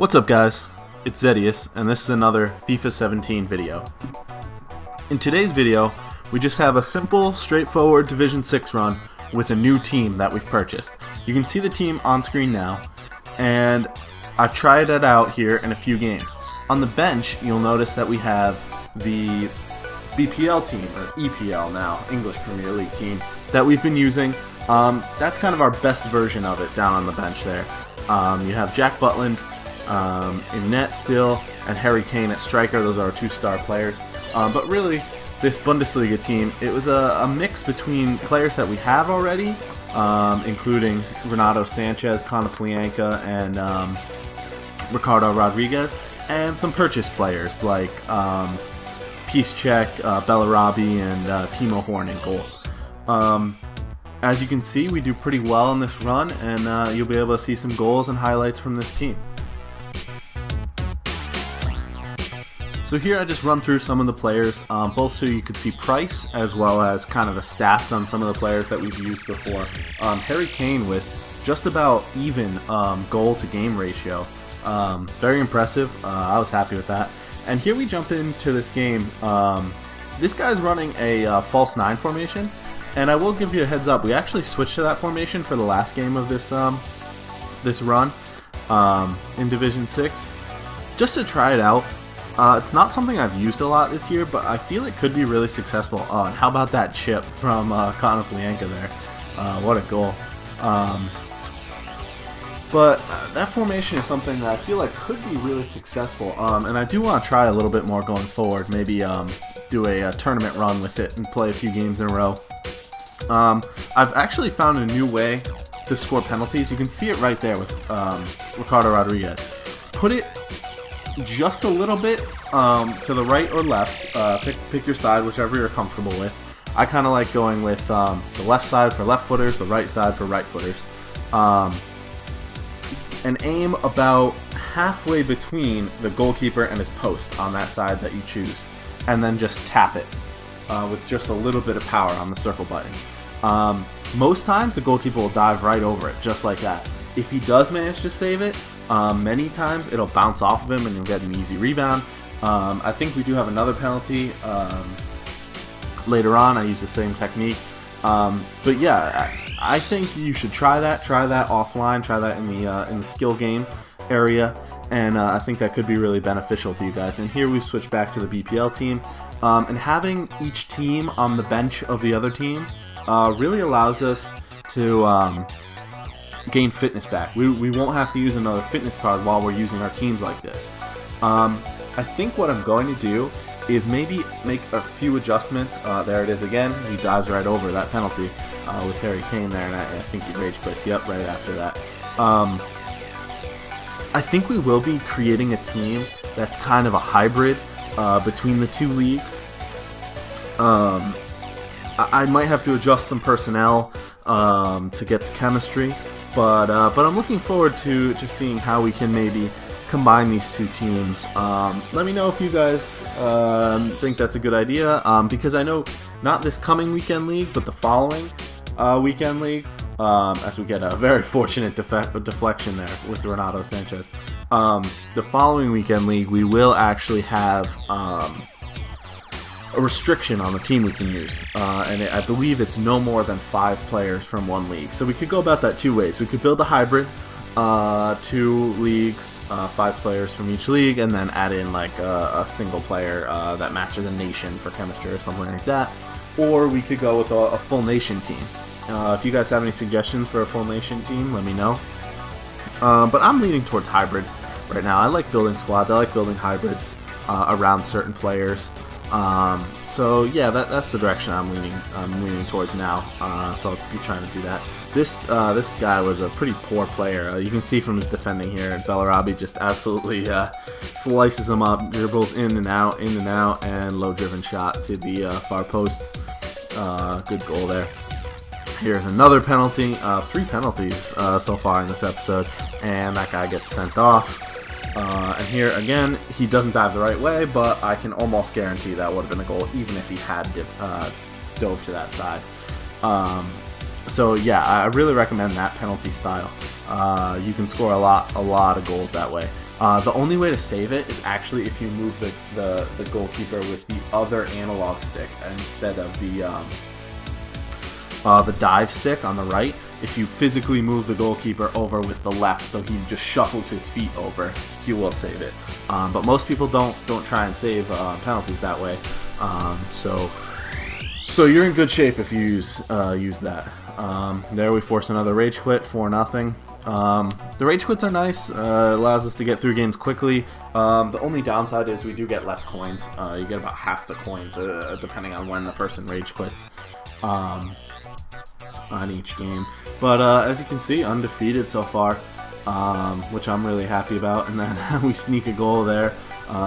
What's up guys, it's Zedius and this is another FIFA 17 video. In today's video, we just have a simple, straightforward Division 6 run with a new team that we've purchased. You can see the team on screen now, and I've tried it out here in a few games. On the bench, you'll notice that we have the BPL team, or EPL now, English Premier League team, that we've been using. That's kind of our best version of it down on the bench there. You have Jack Butland in net still, and Harry Kane at striker. Those are our two-star players. But really, this Bundesliga team, it was a mix between players that we have already, including Renato Sanchez, Konoplyanka, and Ricardo Rodriguez, and some purchase players like Piszczek, Bellarabi, and Timo Horn in goal. As you can see, we do pretty well in this run, and you'll be able to see some goals and highlights from this team. So here I just run through some of the players, both so you could see price as well as kind of the stats on some of the players that we've used before. Harry Kane with just about even goal to game ratio. Very impressive. I was happy with that. And here we jump into this game. This guy's running a false 9 formation, and I will give you a heads up. We actually switched to that formation for the last game of this this run in Division 6, just to try it out. It's not something I've used a lot this year, but I feel it could be really successful. And how about that chip from Konoplyanka there? What a goal. But that formation is something that I feel like could be really successful, and I do want to try a little bit more going forward. Maybe do a tournament run with it and play a few games in a row. I've actually found a new way to score penalties. You can see it right there with Ricardo Rodriguez. Put it just a little bit to the right or left. Pick your side, whichever you're comfortable with. I kind of like going with the left side for left footers, the right side for right footers. And aim about halfway between the goalkeeper and his post on that side that you choose. And then just tap it with just a little bit of power on the circle button. Most times the goalkeeper will dive right over it, just like that. If he does manage to save it, many times it'll bounce off of him and you'll get an easy rebound. I think we do have another penalty later on. I use the same technique. But yeah, I think you should try that offline, try that in the skill game area, and I think that could be really beneficial to you guys. And here we switch back to the BPL team, and having each team on the bench of the other team really allows us to gain fitness back. We won't have to use another fitness card while we're using our teams like this. I think what I'm going to do is maybe make a few adjustments. There it is again. He dives right over that penalty with Harry Kane there, and I think he rage quits. Yep, right after that. I think we will be creating a team that's kind of a hybrid between the two leagues. I might have to adjust some personnel to get the chemistry, but I'm looking forward to just seeing how we can maybe combine these two teams. Let me know if you guys think that's a good idea, because I know not this coming weekend league, but the following weekend league, as we get a very fortunate deflection there with Renato Sanchez. The following weekend league, we will actually have a restriction on the team we can use, and I believe it's no more than 5 players from one league. So we could go about that 2 ways. We could build a hybrid, 2 leagues, 5 players from each league, and then add in like a single player that matches a nation for chemistry or something like that. Or we could go with a full nation team. If you guys have any suggestions for a full nation team, let me know. But I'm leaning towards hybrid right now. I like building squads. I like building hybrids around certain players. So yeah, that's the direction I'm leaning towards now. So I'll be trying to do that. This guy was a pretty poor player. You can see from his defending here, Bellarabi just absolutely slices him up, dribbles in and out, and low-driven shot to the far post. Good goal there. Here's another penalty. 3 penalties so far in this episode, and that guy gets sent off. And here again, he doesn't dive the right way, but I can almost guarantee that would have been a goal, even if he had dove to that side. So yeah, I really recommend that penalty style. You can score a lot of goals that way. The only way to save it is actually if you move the goalkeeper with the other analog stick instead of the dive stick on the right. If you physically move the goalkeeper over with the left, so he just shuffles his feet over, you will save it. But most people don't try and save penalties that way. So you're in good shape if you use that. There we force another rage quit, 4-0. The rage quits are nice. It allows us to get through games quickly. The only downside is we do get less coins. You get about half the coins depending on when the person rage quits on each game. But as you can see, undefeated so far, which I'm really happy about. And then we sneak a goal there.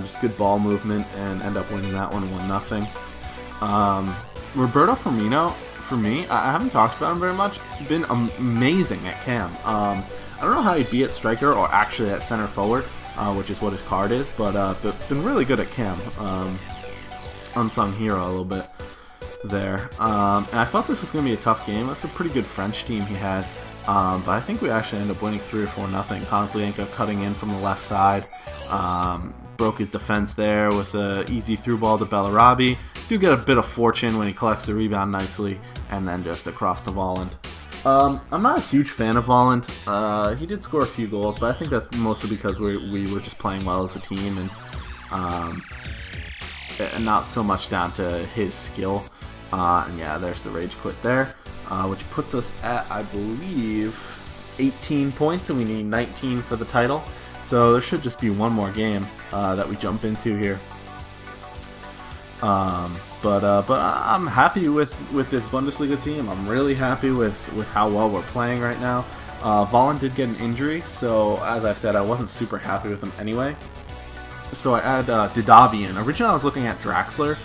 Just good ball movement and end up winning that one 1-0. Roberto Firmino, for me, I haven't talked about him very much. He's been amazing at cam. I don't know how he'd be at striker or actually at center forward, which is what his card is, but been really good at cam. Unsung hero a little bit there. And I thought this was going to be a tough game. That's a pretty good French team he had. But I think we actually ended up winning 3 or 4-0. Konoplenko cutting in from the left side. Broke his defense there with an easy through ball to Bellarabi. Do get a bit of fortune when he collects the rebound nicely, and then just across to Volland. I'm not a huge fan of Volland. He did score a few goals, but I think that's mostly because we were just playing well as a team, and not so much down to his skill. And yeah, there's the rage quit there, which puts us at, I believe, 18 points, and we need 19 for the title. So there should just be one more game that we jump into here. But I'm happy with this Bundesliga team. I'm really happy with how well we're playing right now. Volland did get an injury, so as I've said, I wasn't super happy with him anyway. So I added Didavi in. Originally I was looking at Draxler,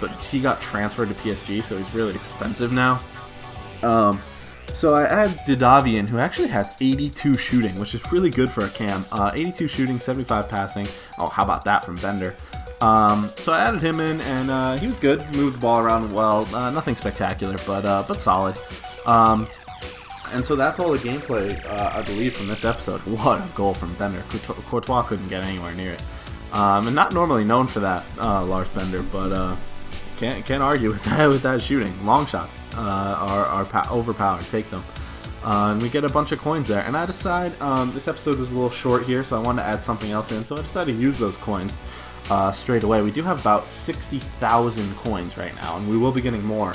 but he got transferred to PSG, so he's really expensive now. So I add Didavi in, who actually has 82 shooting, which is really good for a cam. 82 shooting, 75 passing. Oh, how about that from Bender? So I added him in, and he was good. Moved the ball around well. Nothing spectacular, but solid. And so that's all the gameplay, I believe, from this episode. What a goal from Bender. Courtois couldn't get anywhere near it. And not normally known for that, Lars Bender, but can't argue with that shooting. Long shots are overpowered. Take them. And we get a bunch of coins there. And I decide this episode was a little short here, so I wanted to add something else in. So I decided to use those coins straight away. We do have about 60,000 coins right now, and we will be getting more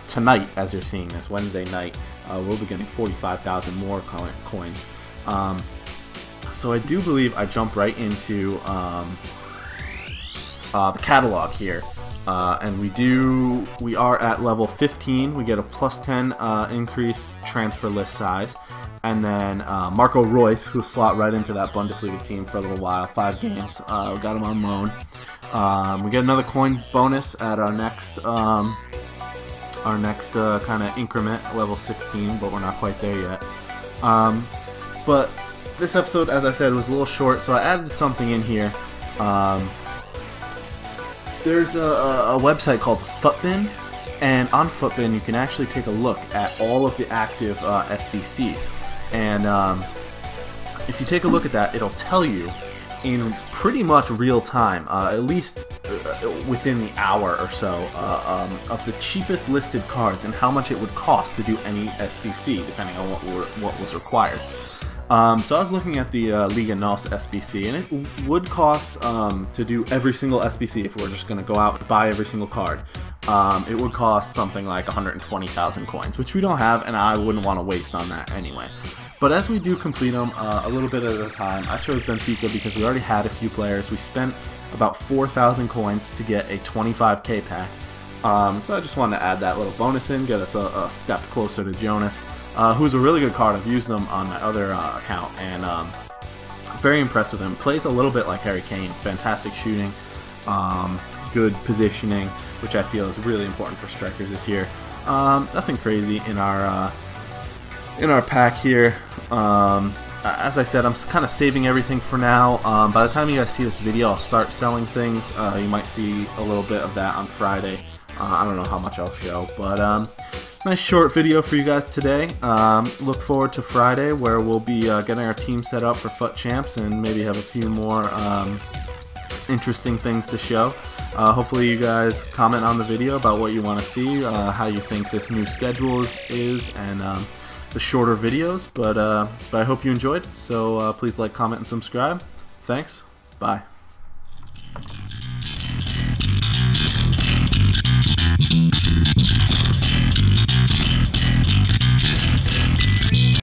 tonight, as you're seeing this Wednesday night. We'll be getting 45,000 more coins. So I do believe I jump right into the catalog here. And we are at level 15. We get a +10 increased transfer list size. And then Marco Reus, who slot right into that Bundesliga team for a little while, 5 games. We got him on loan. We get another coin bonus at our next kind of increment, level 16, but we're not quite there yet. But this episode, as I said, was a little short, so I added something in here. There's a website called Futbin, and on Futbin you can actually take a look at all of the active SBCs. And if you take a look at that, it'll tell you in pretty much real time, at least within the hour or so, of the cheapest listed cards and how much it would cost to do any SBC, depending on what was required. So I was looking at the Liga NOS SBC, and it would cost to do every single SBC if we're just going to go out and buy every single card. It would cost something like 120,000 coins, which we don't have, and I wouldn't want to waste on that anyway. But as we do complete them a little bit at a time, I chose Benfica because we already had a few players. We spent about 4,000 coins to get a 25k pack. So I just wanted to add that little bonus in, get us a step closer to Jonas, who's a really good card. I've used him on my other account, and very impressed with him. Plays a little bit like Harry Kane, fantastic shooting, good positioning, which I feel is really important for strikers this year. Nothing crazy in our pack here. As I said, I'm kind of saving everything for now. By the time you guys see this video, I'll start selling things. You might see a little bit of that on Friday. I don't know how much I'll show, but nice short video for you guys today. Look forward to Friday, where we'll be getting our team set up for FUT Champs and maybe have a few more interesting things to show. Hopefully you guys comment on the video about what you want to see, how you think this new schedule is, and the shorter videos. But I hope you enjoyed, so please like, comment, and subscribe. Thanks. Bye.